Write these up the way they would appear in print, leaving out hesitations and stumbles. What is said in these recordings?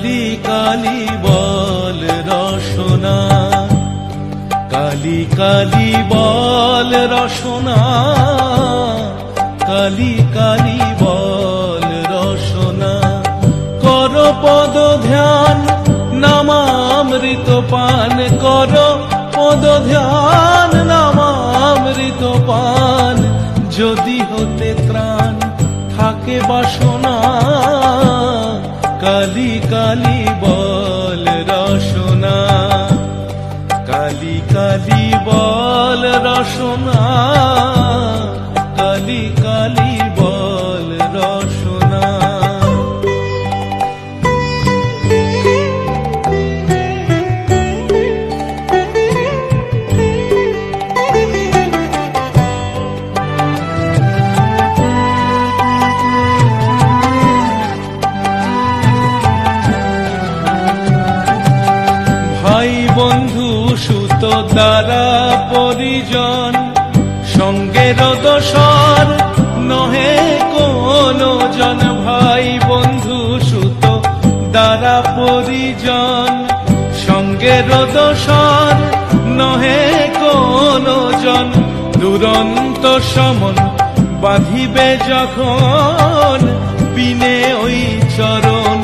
কালি কালি বল রসনা, কালি কালি বল রসনা, কালি কালি বল রসনা। কর পদ ধ্যান নামামৃত পান, কর পদ ধ্যান নামামৃত পান। যদি হতে ত্রাণ থাকে বাসনা, কালি কালি বল রসনা, কালি কালি বল রসনা, কালি কালি বল রসনা। ভাই বন্ধু সুত দ্বারা পরিজন, সঙ্গের দোসর নহে কোনো জন। ভাই বন্ধু সুত দ্বারা পরিজন, সঙ্গের দোসর নহে কোনো জন। দুরন্ত সমন বাঁধিবে যখন, বিনে ওই চরণ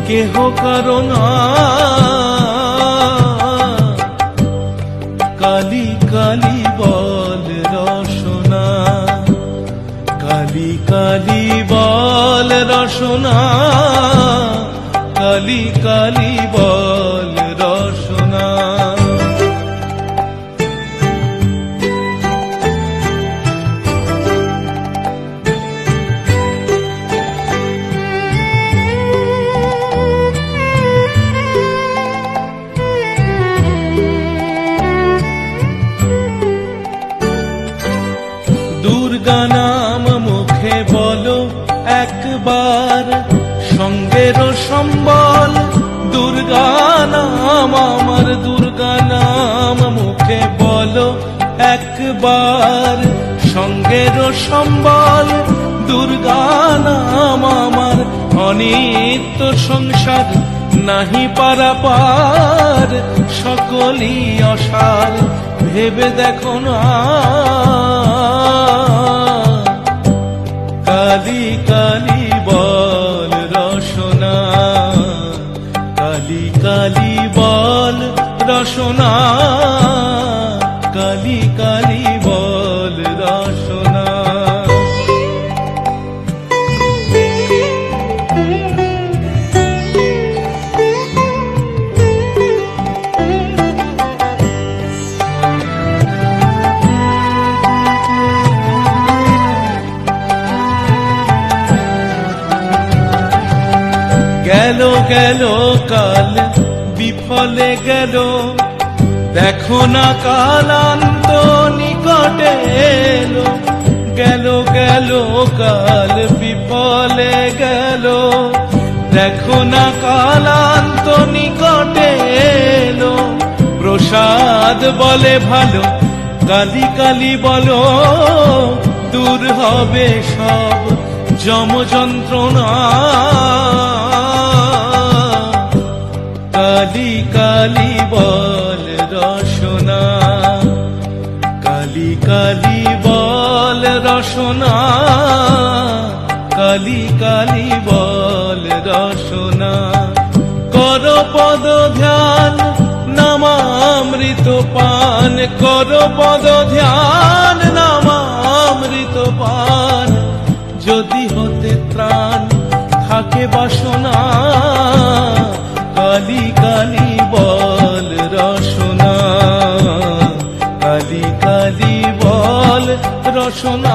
কেহ কারণ। কালি কালি বল রসনা, কালি কালি বল রসনা, কালি কালি বল রসনা। দুর্গা নাম মুখে বলো একবার, সঙ্গের সম্বল দুর্গা নাম আমার। দুর্গা নাম মুখে বলো একবার, সঙ্গের সম্বল দুর্গা নাম আমার। অনিত্য সংসার নাহি পারাপার, সকলই অসার ভেবে দেখো না। কালি কালি বল রসনা, কালি কালি বল রসনা, কালি কালি বল রসনা। গেল গেল কাল বিফলে গেল, দেখো না কালান্ত নিকটে এলো। গেল গেল কাল বিফলে গেল, দেখো না কালান্ত নিকটে এলো। প্রসাদ বলে ভালো, কালি কালি বলো, দূর হবে সব যম যন্ত্রণা। কালি কালি বল রসনা, কালি কালি বল রসনা, কালি কালি বল রসনা। কর পদ ধ্যান নামামৃত পান, কর পদ ধ্যান নামামৃত পান। যদি হতে ত্রাণ থাকে বাসনা, কালি কালি বল রসনা, কালি কালি বল রসনা,